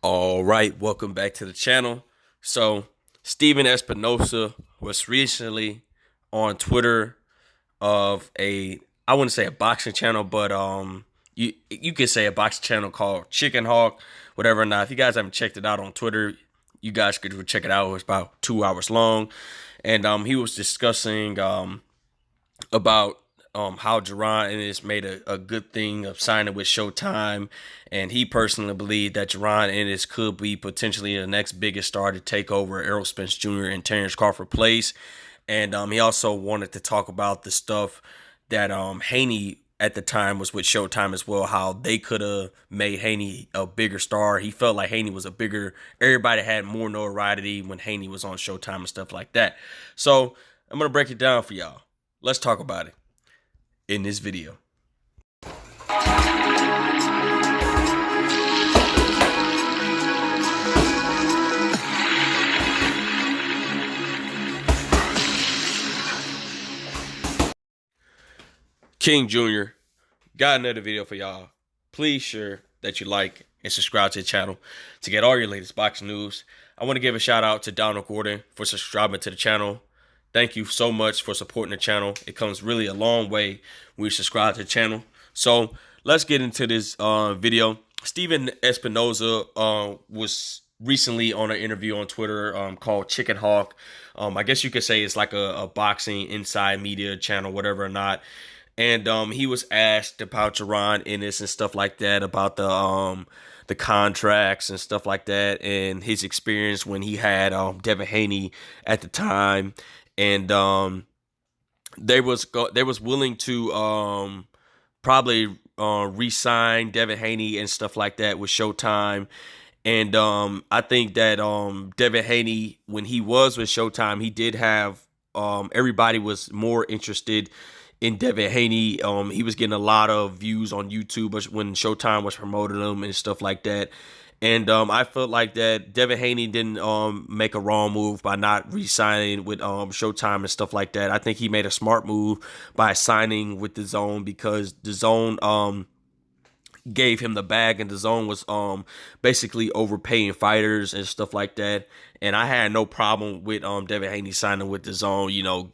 All right, welcome back to the channel. So, Steven Espinoza was recently on Twitter of I wouldn't say a boxing channel, but you could say a boxing channel called Chicken Hawk, whatever. Now, if you guys haven't checked it out on Twitter, you guys could go check it out. It was about 2 hours long, and he was discussing about how Jaron Ennis made a good thing of signing with Showtime, and he personally believed that Jaron Ennis could be potentially the next biggest star to take over Errol Spence Jr. and Terrence Crawford place. And he also wanted to talk about the stuff that Haney at the time was with Showtime as well, how they could have made Haney a bigger star. He felt like Haney was everybody had more notoriety when Haney was on Showtime and stuff like that. So I'm going to break it down for y'all. Let's talk about it in this video. King Jr. got another video for y'all. Please share that you like and subscribe to the channel to get all your latest boxing news. I want to give a shout out to Donald Gordon for subscribing to the channel. Thank you so much for supporting the channel. It comes really a long way when you subscribe to the channel. So let's get into this video. Steven Espinoza was recently on an interview on Twitter called Chicken Hawk. I guess you could say it's like a boxing inside media channel, whatever or not. And he was asked about Jaron Ennis and stuff like that, about the contracts and stuff like that, and his experience when he had Devin Haney at the time. And they was willing to probably re-sign Devin Haney and stuff like that with Showtime. And I think that Devin Haney, when he was with Showtime, he did have everybody was more interested in Devin Haney. He was getting a lot of views on YouTube when Showtime was promoting him and stuff like that. And I felt like that Devin Haney didn't make a wrong move by not re-signing with Showtime and stuff like that. I think he made a smart move by signing with the Zone, because the Zone gave him the bag, and the Zone was basically overpaying fighters and stuff like that. And I had no problem with Devin Haney signing with the Zone. You know,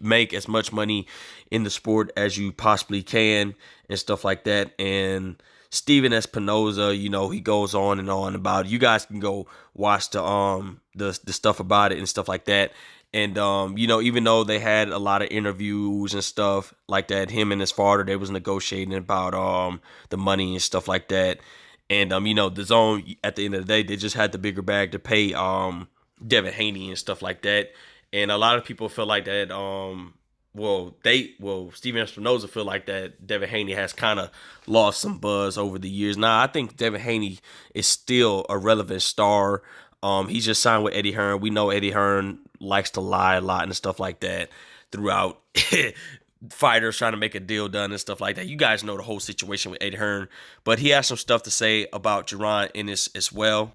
make as much money in the sport as you possibly can and stuff like that. And Steven Espinoza, you know, he goes on and on about it. You guys can go watch the stuff about it and stuff like that. And you know, even though they had a lot of interviews and stuff like that, him and his father, they was negotiating about the money and stuff like that. And you know, the Zone at the end of the day, they just had the bigger bag to pay Devin Haney and stuff like that. And a lot of people feel like that Steven Espinoza feel like that Devin Haney has kind of lost some buzz over the years. Now, I think Devin Haney is still a relevant star. He's just signed with Eddie Hearn. We know Eddie Hearn likes to lie a lot and stuff like that throughout fighters trying to make a deal done and stuff like that. You guys know the whole situation with Eddie Hearn, but he has some stuff to say about Jaron Ennis as well.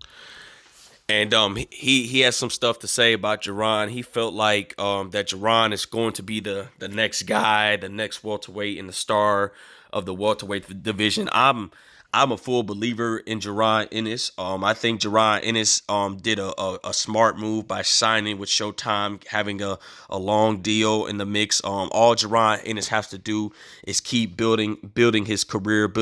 And he has some stuff to say about Jaron. He felt like that Jaron is going to be the next guy, the next welterweight and the star of the welterweight division. I'm a full believer in Jaron Ennis. I think Jaron Ennis did a smart move by signing with Showtime, having a long deal in the mix. All Jaron Ennis has to do is keep building his career,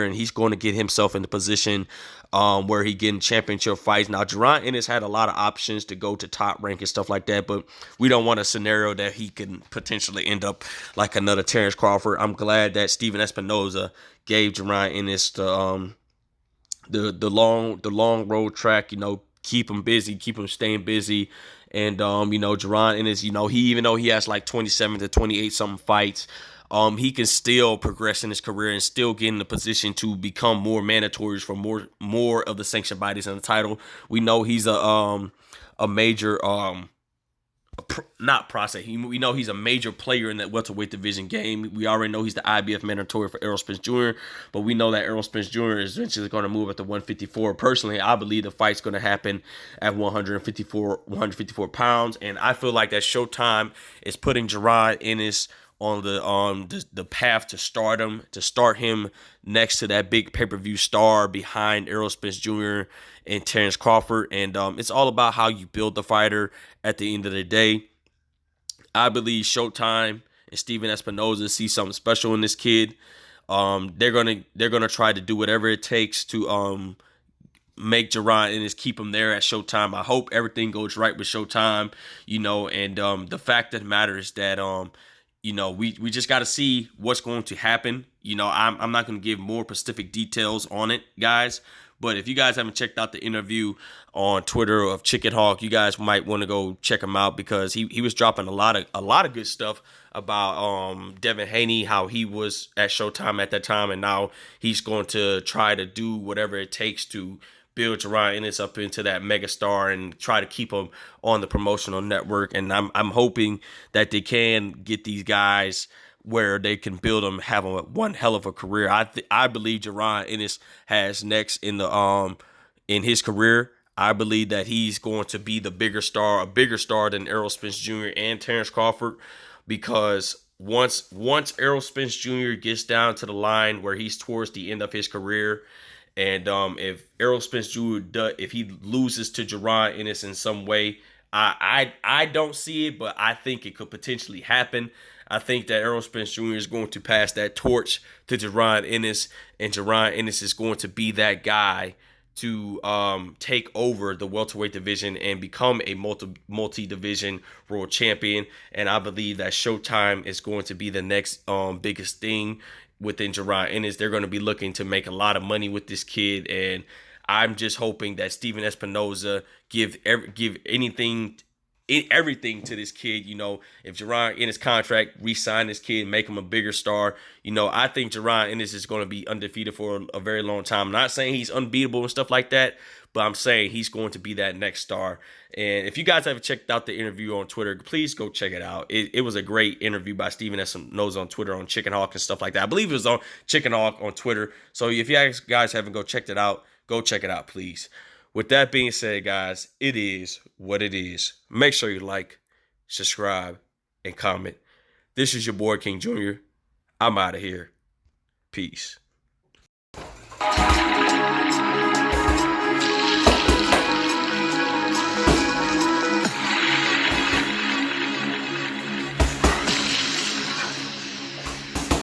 and he's going to get himself in the position where he getting championship fights. Now, Jaron Ennis had a lot of options to go to top rank and stuff like that, but we don't want a scenario that he can potentially end up like another Terrence Crawford. I'm glad that Steven Espinoza gave Jaron Ennis the long road track. You know, keep him busy, keep him staying busy. And you know, Jaron Ennis, you know, even though he has like 27 to 28 something fights, he can still progress in his career and still get in the position to become more mandatories for more of the sanctioned bodies in the title. We know he's a major not process. We know he's a major player in that welterweight division game. We already know he's the IBF mandatory for Errol Spence Jr., but we know that Errol Spence Jr. is eventually going to move up to 154. Personally, I believe the fight's going to happen at 154 pounds, and I feel like that Showtime is putting Jaron Ennis on the path to stardom, to start him next to that big pay-per-view star behind Errol Spence Jr. and Terrence Crawford. And it's all about how you build the fighter at the end of the day. I believe Showtime and Steven Espinoza see something special in this kid. They're gonna try to do whatever it takes to make Jaron Ennis, keep him there at Showtime. I hope everything goes right with Showtime, and the fact of the matter is that we just got to see what's going to happen. I'm not going to give more specific details on it, guys. But if you guys haven't checked out the interview on Twitter of Chicken Hawk, you guys might want to go check him out, because he was dropping a lot of good stuff about Devin Haney, how he was at Showtime at that time, and now he's going to try to do whatever it takes to build Jaron Ennis up into that megastar and try to keep him on the promotional network. And I'm hoping that they can get these guys where they can build them, have one hell of a career. I believe Jaron Ennis has next in his career. I believe that he's going to be a bigger star than Errol Spence Jr. and Terrence Crawford, because once Errol Spence Jr. gets down to the line where he's towards the end of his career, and if Errol Spence Jr. if he loses to Jaron Ennis in some way, I don't see it, but I think it could potentially happen. I think that Errol Spence Jr. is going to pass that torch to Jaron Ennis, and Jaron Ennis is going to be that guy to take over the welterweight division and become a multi-division world champion. And I believe that Showtime is going to be the next biggest thing within Jaron Ennis. They're going to be looking to make a lot of money with this kid, and I'm just hoping that Steven Espinoza give everything to this kid. If Jaron Ennis contract, re-sign this kid, make him a bigger star. I think Jaron Ennis is going to be undefeated for a very long time. I'm not saying he's unbeatable and stuff like that, but I'm saying he's going to be that next star. And if you guys haven't checked out the interview on Twitter, please go check it out. It was a great interview by Steven Espinoza on Twitter, on Chicken Hawk and stuff like that. I believe it was on Chicken Hawk on Twitter. So if you guys haven't checked it out, go check it out, please. With that being said, guys, it is what it is. Make sure you like, subscribe, and comment. This is your boy, King Jr. I'm out of here. Peace.